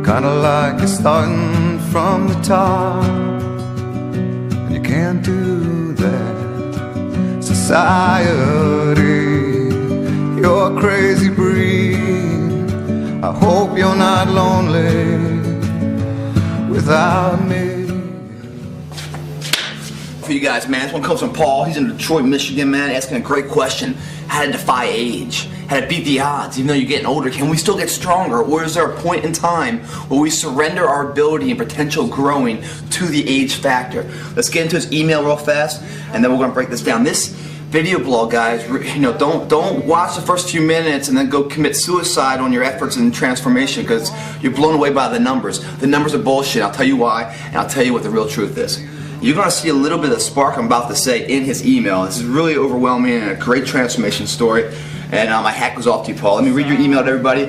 Kinda like you're starting from the top, and you can't do that. Society, you're a crazy breed. I hope you're not lonely without me. For you guys, man, this one comes from Paul. He's in Detroit, Michigan, man, asking a great question. How to defy age, how to beat the odds. Even though you're getting older, can we still get stronger? Or is there a point in time where we surrender our ability and potential growing to the age factor? Let's get into his email real fast, and then we're gonna break this down. This video blog, guys, you know, don't watch the first few minutes and then go commit suicide on your efforts and transformation, because you're blown away by the numbers. The numbers are bullshit. I'll tell you why, and I'll tell you what the real truth is. You're going to see a little bit of the spark I'm about to say in his email. This is really overwhelming and a great transformation story. And my hat goes off to you, Paul. Let me read your email to everybody.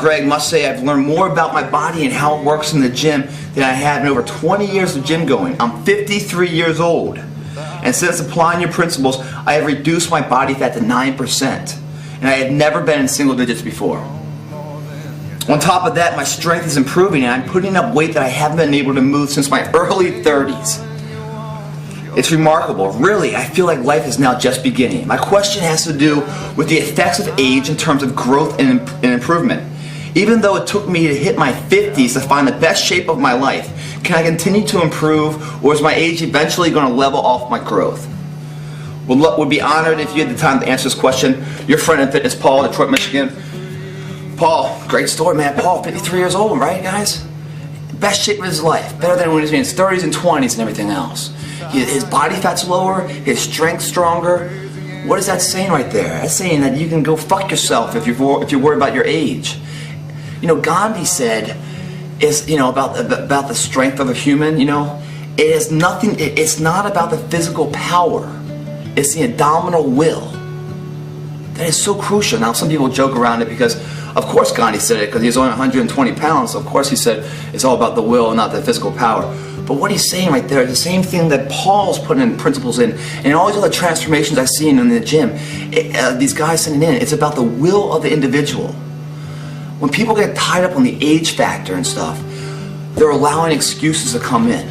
Greg, must say I've learned more about my body and how it works in the gym than I have in over 20 years of gym going. I'm 53 years old. And since applying your principles, I have reduced my body fat to 9%. And I had never been in single digits before. On top of that, my strength is improving and I'm putting up weight that I haven't been able to move since my early 30s. It's remarkable. Really, I feel like life is now just beginning. My question has to do with the effects of age in terms of growth and improvement. Even though it took me to hit my 50s to find the best shape of my life, can I continue to improve, or is my age eventually going to level off my growth? Would be honored if you had the time to answer this question. Your friend in fitness, Paul, Detroit, Michigan. Paul, great story, man. Paul, 53 years old, right, guys? Best shape of his life. Better than when he was in his 30s and 20s and everything else. His body fat's lower, his strength's stronger. What is that saying right there? That's saying that you can go fuck yourself if you're worried about your age. You know, Gandhi said, about the strength of a human. You know, it is nothing. It's not about the physical power. It's the indomitable will. That is so crucial. Now, some people joke around it because, of course, Gandhi said it because he's only 120 pounds. So of course, he said it's all about the will, not the physical power. But what he's saying right there is the same thing that Paul's putting in principles in, and all these other transformations I've seen in the gym. These guys sending in, it's about the will of the individual. When people get tied up on the age factor and stuff, they're allowing excuses to come in.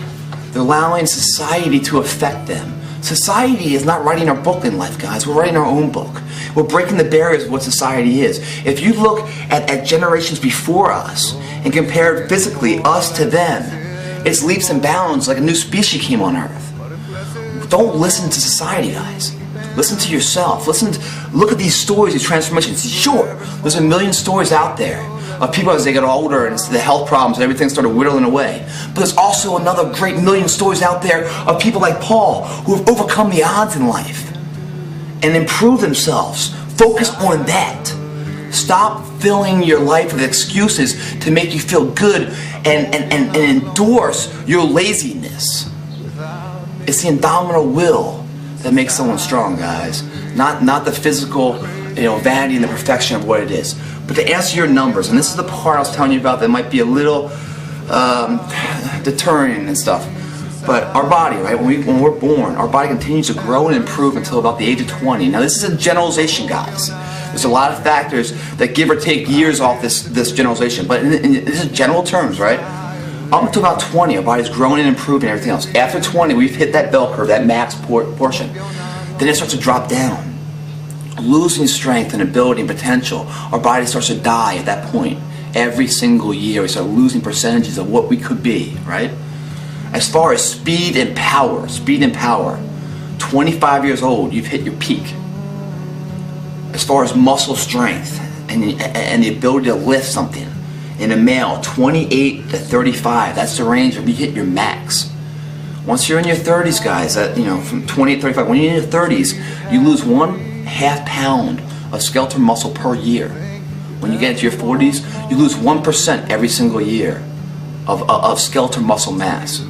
They're allowing society to affect them. Society is not writing our book in life, guys. We're writing our own book. We're breaking the barriers of what society is. If you look at generations before us and compare physically us to them, it's leaps and bounds like a new species came on Earth. Don't listen to society, guys. Listen to yourself. Look at these stories, these transformations. Sure, there's a million stories out there of people as they get older and the health problems and everything started whittling away. But there's also another great million stories out there of people like Paul who have overcome the odds in life and improved themselves. Focus on that. Stop filling your life with excuses to make you feel good and endorse your laziness. It's the indomitable will that makes someone strong, guys. Not the physical, vanity and the perfection of what it is. But to answer your numbers, and this is the part I was telling you about that might be a little deterring and stuff. But our body, right, when we're born, our body continues to grow and improve until about the age of 20. Now this is a generalization, guys. There's a lot of factors that give or take years off this generalization. But this is general terms, right? Up until about 20, our body's growing and improving and everything else. After 20, we've hit that bell curve, that max portion. Then it starts to drop down. Losing strength and ability and potential. Our body starts to die at that point. Every single year, we start losing percentages of what we could be, right? As far as speed and power, 25 years old, you've hit your peak. As far as muscle strength and the ability to lift something, in a male, 28 to 35, that's the range where you hit your max. Once you're in your 30s, guys, from 28 to 35, when you're in your 30s, you lose 1/2 pound of skeletal muscle per year. When you get into your 40s, you lose 1% every single year of skeletal muscle mass.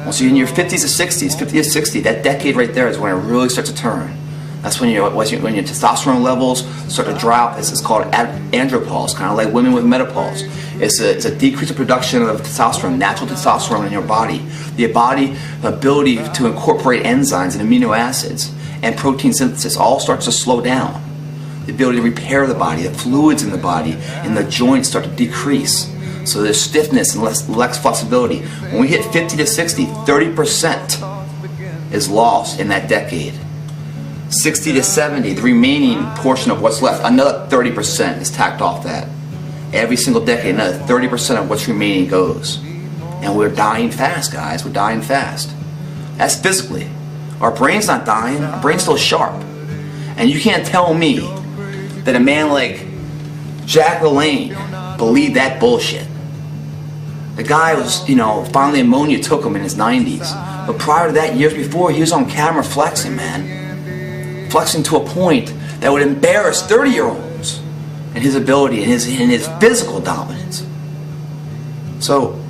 Once you're in your 50s to 60s, 50 to 60, that decade right there is when it really starts to turn. That's when your testosterone levels start to drop. It's called andropause, kind of like women with menopause. It's a decrease in production of testosterone, natural testosterone in your body. The ability to incorporate enzymes and amino acids and protein synthesis all starts to slow down. The ability to repair the body, the fluids in the body and the joints start to decrease. So there's stiffness and less flexibility. When we hit 50 to 60, 30% is lost in that decade. 60 to 70, the remaining portion of what's left, another 30% is tacked off that. Every single decade, another 30% of what's remaining goes. And we're dying fast, guys. We're dying fast. That's physically. Our brain's not dying. Our brain's still sharp. And you can't tell me that a man like Jack LaLanne believed that bullshit. The guy was, finally pneumonia took him in his 90s. But prior to that, years before, he was on camera flexing, man. Flexing to a point that would embarrass 30-year-olds in his ability and his physical dominance. So,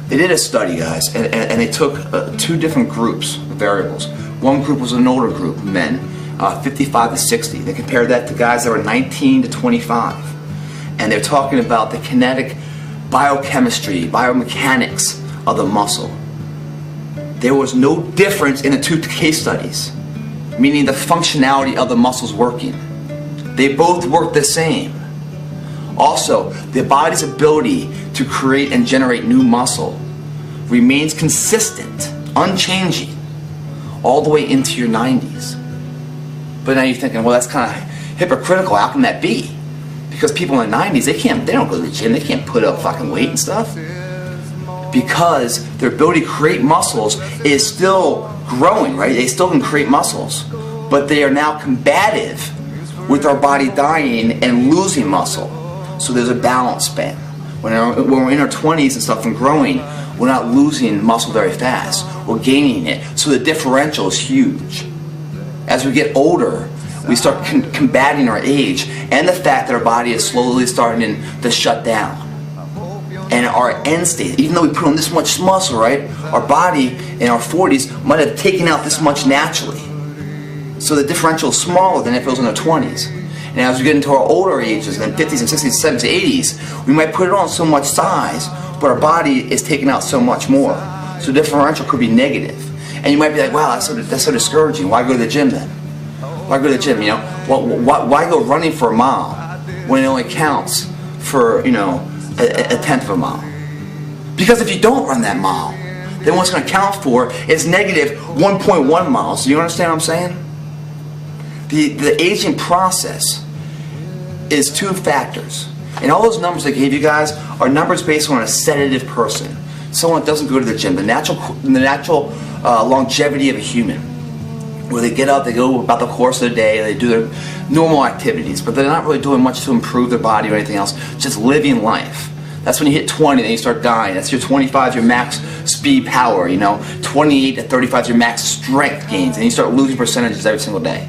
they did a study, guys, and they took two different groups of variables. One group was an older group, men, 55 to 60. They compared that to guys that were 19 to 25. And they're talking about the kinetic biochemistry, biomechanics of the muscle. There was no difference in the two case studies, meaning the functionality of the muscles working. They both worked the same. Also, the body's ability to create and generate new muscle remains consistent, unchanging, all the way into your 90s. But now you're thinking, well, that's kind of hypocritical. How can that be? Because people in the 90s, they don't go to the gym, they can't put up fucking weight and stuff. Because their ability to create muscles is still growing, right? They still can create muscles, but they are now combative with our body dying and losing muscle. So there's a balance span. When we're in our 20s and stuff and growing, we're not losing muscle very fast. We're gaining it. So the differential is huge. As we get older, we start combating our age and the fact that our body is slowly starting to shut down. And our end state, even though we put on this much muscle, right? Our body in our 40s might have taken out this much naturally. So the differential is smaller than if it was in our 20s. And as we get into our older ages, in the 50s and 60s, 70s, 80s, we might put it on so much size, but our body is taking out so much more. So the differential could be negative. And you might be like, wow, that's so discouraging. Why go to the gym then? Why go to the gym, Why go running for a mile when it only counts for, a tenth of a mile? Because if you don't run that mile, then what's going to count for is negative 1.1 miles. Do you understand what I'm saying? The aging process is two factors. And all those numbers I gave you guys are numbers based on a sedative person. Someone that doesn't go to the gym. The natural longevity of a human. Where they get up, they go about the course of the day, they do their normal activities, but they're not really doing much to improve their body or anything else, just living life. That's when you hit 20, then you start dying. That's your 25, your max speed power, 28 to 35 is your max strength gains, and you start losing percentages every single day.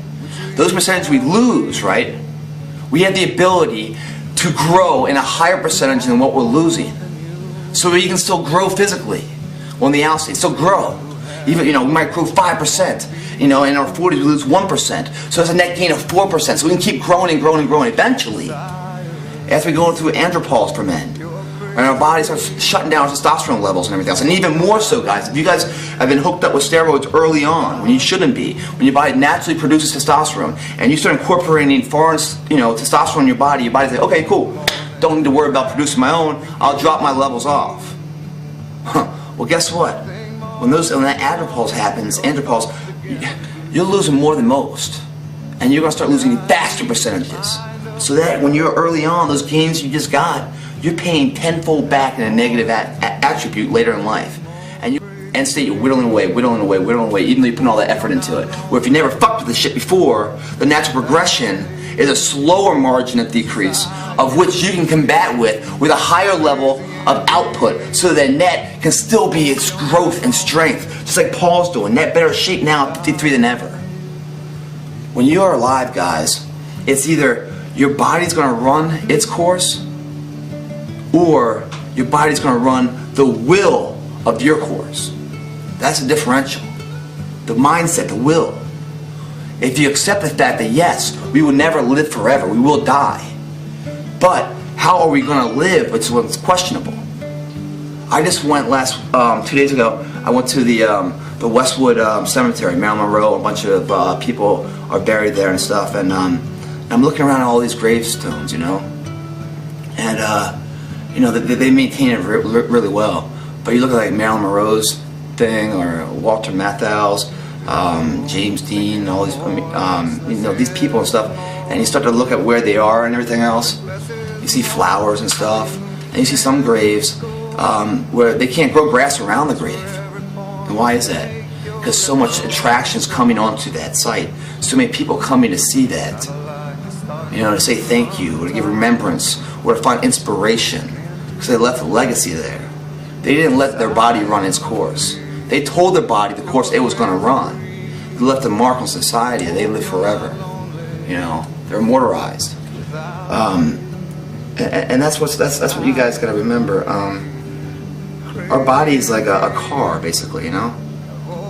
Those percentages we lose, right? We have the ability to grow in a higher percentage than what we're losing. So we can still grow physically on the outside, still grow. Even, we might grow 5%. In our 40s we lose 1%. So it's a net gain of 4%. So we can keep growing and growing and growing. Eventually, as we go through andropause for men, and our body starts shutting down testosterone levels and everything else. And even more so, guys, if you guys have been hooked up with steroids early on, when you shouldn't be, when your body naturally produces testosterone, and you start incorporating foreign, testosterone in your body says, okay, cool, don't need to worry about producing my own, I'll drop my levels off. Well, guess what? When that andropause happens, you're losing more than most. And you're going to start losing faster percentages. So that when you're early on, those gains you just got, you're paying tenfold back in a negative attribute later in life. And you end state, you're whittling away, even though you put all that effort into it. Where if you never fucked with this shit before, the natural progression is a slower margin of decrease, of which you can combat with a higher level of output, so that net can still be its growth and strength, just like Paul's doing. Net better shape now at 53 than ever. When you are alive, guys, it's either your body's going to run its course, or your body's going to run the will of your course. That's the differential. The mindset, the will. If you accept the fact that yes, we will never live forever, we will die. But how are we going to live? It's what's questionable. I just went 2 days ago, I went to the Westwood Cemetery, Marilyn Monroe. A bunch of people are buried there and stuff, and I'm looking around at all these gravestones, and You know, they maintain it really well. But you look at like Marilyn Monroe's thing, or Walter Matthau's, James Dean, all these, you know, these people and stuff, and you start to look at where they are and everything else. You see flowers and stuff, and you see some graves where they can't grow grass around the grave. And why is that? Because so much attraction is coming onto that site. So many people coming to see that. You know, to say thank you, or to give remembrance, or to find inspiration. Because they left a legacy there. They didn't let their body run its course. They told their body the course it was going to run. They left a mark on society, and they live forever. You know, they're immortalized. And that's what you guys got to remember. Our body is like a car, basically. You know,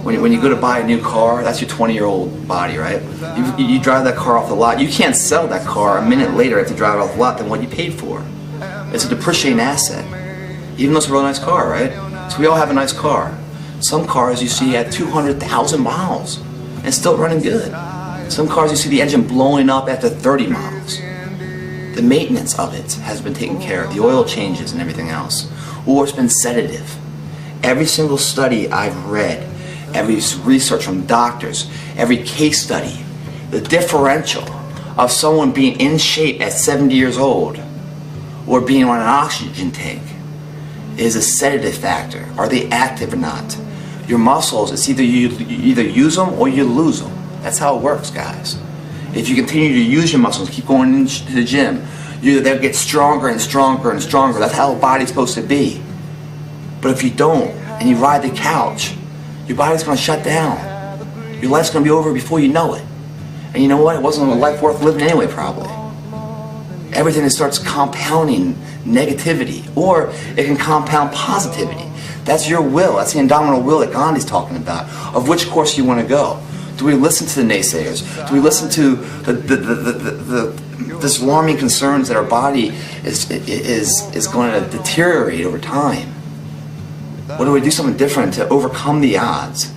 when you go to buy a new car, that's your 20-year-old body, right? You drive that car off the lot. You can't sell that car a minute later after you drive it off the lot than what you paid for. It's a depreciating asset, even though it's a real nice car, right? So we all have a nice car. Some cars you see at 200,000 miles and still running good. Some cars you see the engine blowing up after 30 miles. The maintenance of it has been taken care of, the oil changes and everything else. Or it's been sedative. Every single study I've read, every research from doctors, every case study, the differential of someone being in shape at 70 years old or being on an oxygen tank is a sedative factor. Are they active or not? Your muscles, it's either you either use them or you lose them. That's how it works, guys. If you continue to use your muscles, keep going into the gym, they'll get stronger and stronger and stronger. That's how a body's supposed to be. But if you don't, and you ride the couch, your body's going to shut down. Your life's going to be over before you know it. And you know what? It wasn't a life worth living anyway, probably. Everything that starts compounding negativity, or it can compound positivity. That's your will. That's the indomitable will that Gandhi's talking about, of which course you want to go. Do we listen to the naysayers? Do we listen to this alarming concerns that our body is going to deteriorate over time? Or do we do something different to overcome the odds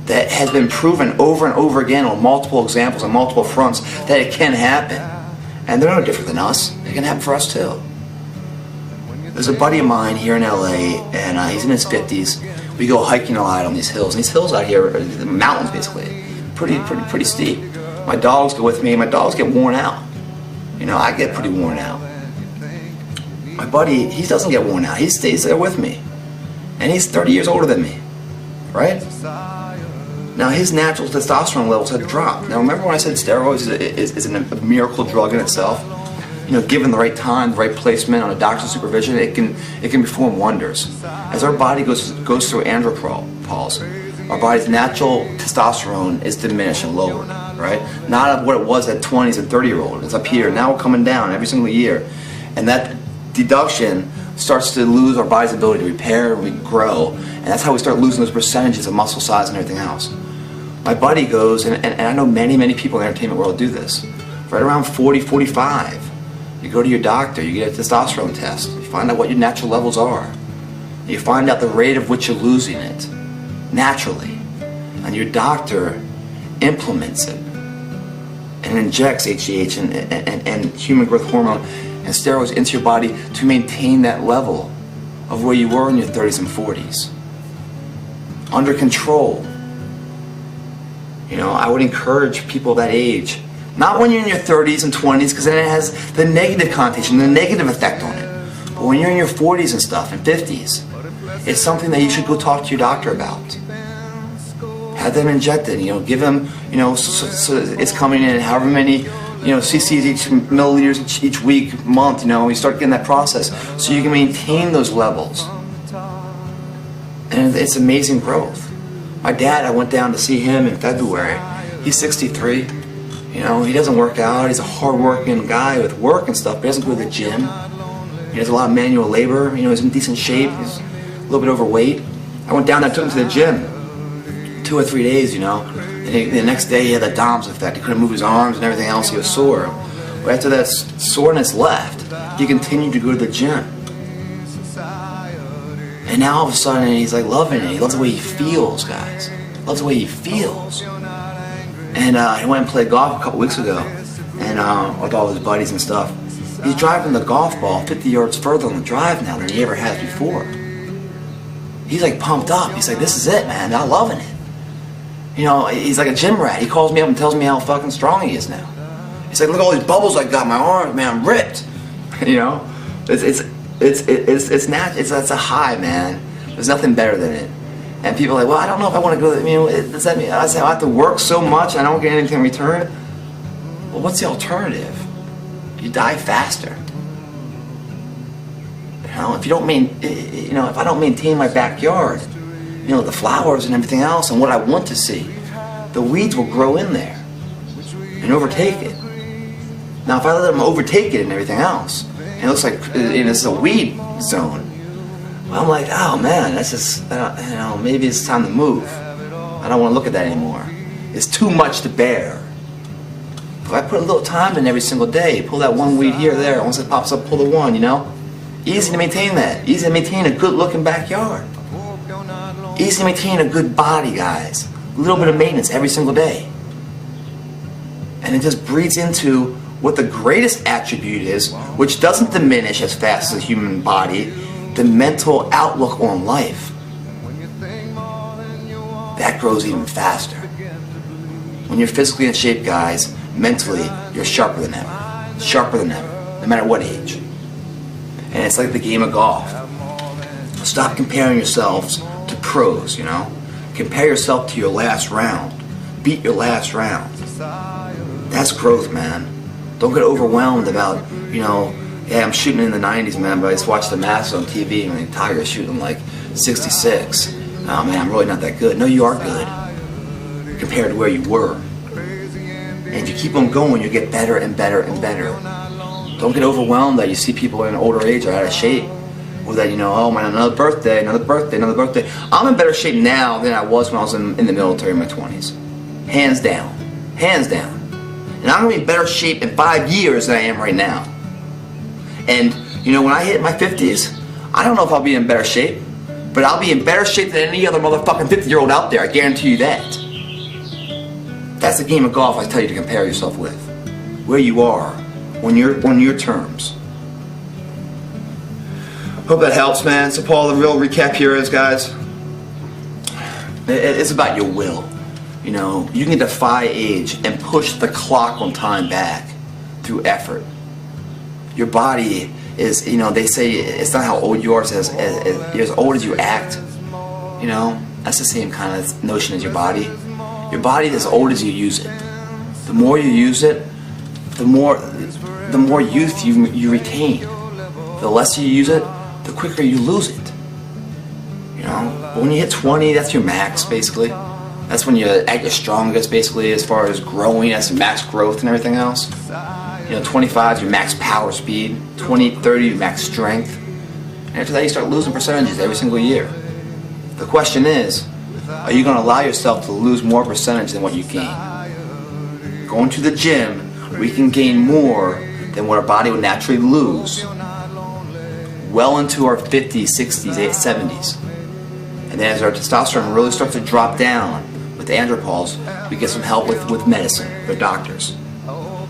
that has been proven over and over again on multiple examples on multiple fronts that it can happen? And they're no different than us. It can happen for us too. There's a buddy of mine here in LA, and he's in his 50s. We go hiking a lot on these hills. And these hills out here are the mountains, basically. Pretty steep. My dogs go with me. My dogs get worn out. You know, I get pretty worn out. My buddy, he doesn't get worn out. He stays there with me. And he's 30 years older than me. Right? Now, his natural testosterone levels have dropped. Now, remember when I said steroids is a miracle drug in itself? You know, given the right time, the right placement, on a doctor's supervision, it can perform wonders. As our body goes through andropause, our body's natural testosterone is diminished and lowered, right? Not what it was at 20s and 30-year-old. It's up here. Now we're coming down every single year. And that deduction starts to lose our body's ability to repair and regrow. And that's how we start losing those percentages of muscle size and everything else. My buddy goes, and I know many people in the entertainment world do this, right around 40, 45. You go to your doctor, you get a testosterone test, you find out what your natural levels are. You find out the rate of which you're losing it, naturally. And your doctor implements it and injects HGH and human growth hormone and steroids into your body to maintain that level of where you were in your 30s and 40s. Under control. You know, I would encourage people that age, not when you're in your 30s and 20s, because then it has the negative connotation, the negative effect on it. But when you're in your 40s and stuff, and 50s, it's something that you should go talk to your doctor about. Have them injected, you know, give them, you know, so it's coming in however many, you know, cc's each milliliters each week, month, you know, you start getting that process so you can maintain those levels. And it's amazing growth. My dad, I went down to see him in February. He's 63. You know, he doesn't work out. He's a hard-working guy with work and stuff, but he doesn't go to the gym. He does a lot of manual labor. You know, he's in decent shape. He's a little bit overweight. I went down there, took him to the gym 2 or 3 days, you know. And the next day he had the DOMS effect. He couldn't move his arms and everything else. He was sore. But after that soreness left, he continued to go to the gym. And now all of a sudden he's like loving it. He loves the way he feels, guys. He loves the way he feels. And he went and played golf a couple weeks ago, and with all his buddies and stuff. He's driving the golf ball 50 yards further on the drive now than he ever has before. He's like pumped up. He's like, this is it, man. I'm loving it. You know, he's like a gym rat. He calls me up and tells me how fucking strong he is now. He's like, look at all these bubbles I got in my arms, man. I'm ripped. You know, it's a high, man. There's nothing better than it. And people are like, well, I don't know if I want to go. I mean, does that mean I say I have to work so much and I don't get anything in return? Well, what's the alternative? You die faster. You know, if I don't maintain my backyard, you know, the flowers and everything else and what I want to see, the weeds will grow in there and overtake it. Now, if I let them overtake it and everything else, and it looks like it's a weed zone, well, I'm like, oh man, that's just, you know, maybe it's time to move. I don't want to look at that anymore. It's too much to bear. If I put a little time in every single day, pull that one weed here or there, once it pops up, pull the one, you know? Easy to maintain that. Easy to maintain a good looking backyard. Easy to maintain a good body, guys. A little bit of maintenance every single day. And it just breeds into what the greatest attribute is, which doesn't diminish as fast as the human body, the mental outlook on life. That grows even faster. When you're physically in shape, guys, mentally, you're sharper than ever. Sharper than ever, no matter what age. And it's like the game of golf. Stop comparing yourselves to pros, you know? Compare yourself to your last round. Beat your last round. That's growth, man. Don't get overwhelmed about, you know, yeah, I'm shooting in the 90s, man, but I just watched the Masters on TV and the Tiger's shooting like 66. Oh, man, I'm really not that good. No, you are good compared to where you were. And if you keep on going, you get better and better and better. Don't get overwhelmed that you see people in an older age are out of shape. Or that, you know, oh man, another birthday, another birthday, another birthday. I'm in better shape now than I was when I was in the military in my 20s. Hands down. Hands down. And I'm going to be in better shape in 5 years than I am right now. And, you know, when I hit my 50s, I don't know if I'll be in better shape, but I'll be in better shape than any other motherfucking 50-year-old out there. I guarantee you that. That's the game of golf I tell you to compare yourself with. Where you are, on your terms. Hope that helps, man. So, Paul, the real recap here is, guys, it's about your will. You know, you can defy age and push the clock on time back through effort. Your body is, you know, they say it's not how old you are, it's you're as old as you act. You know, that's the same kind of notion as your body. Your body is as old as you use it. The more you use it, the more youth you retain. The less you use it, the quicker you lose it. You know, but when you hit 20, that's your max, basically. That's when you're at your strongest, basically, as far as growing, that's max growth and everything else. You know, 25 is your max power speed, 20, 30 your max strength. And after that, you start losing percentages every single year. The question is, are you going to allow yourself to lose more percentage than what you gain? Going to the gym, we can gain more than what our body would naturally lose well into our 50s, 60s, 70s. And then as our testosterone really starts to drop down with the andropause, we get some help with medicine, with doctors.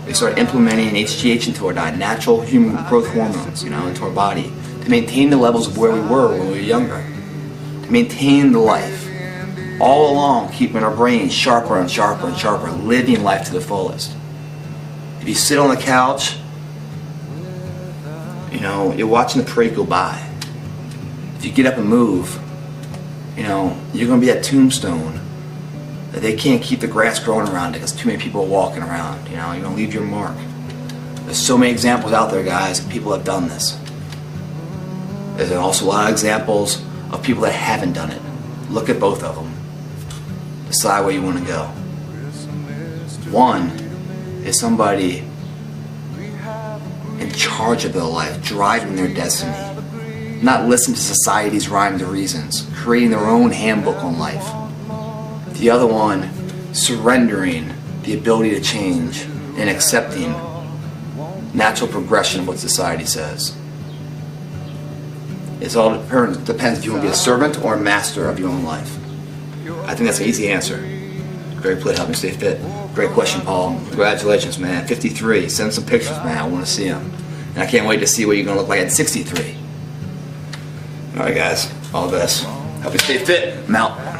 We start implementing HGH into our diet, natural human growth hormones, you know, into our body, to maintain the levels of where we were when we were younger, to maintain the life, all along keeping our brains sharper and sharper and sharper, living life to the fullest. If you sit on the couch, you know, you're watching the parade go by. If you get up and move, you know, you're going to be that tombstone that they can't keep the grass growing around it because too many people are walking around. You know, you're going to leave your mark. There's so many examples out there, guys, and people have done this. There's also a lot of examples of people that haven't done it. Look at both of them. Decide where you want to go. One is somebody in charge of their life, driving their destiny, not listening to society's rhymes or reasons, creating their own handbook on life. The other one, surrendering the ability to change and accepting natural progression of what society says. It all depends if you want to be a servant or a master of your own life. I think that's an easy answer. Great Plitt, help me stay fit. Great question, Paul. Congratulations, man. 53. Send some pictures, man. I want to see them. And I can't wait to see what you're going to look like at 63. All right, guys. All the best. Help you stay fit. I'm out.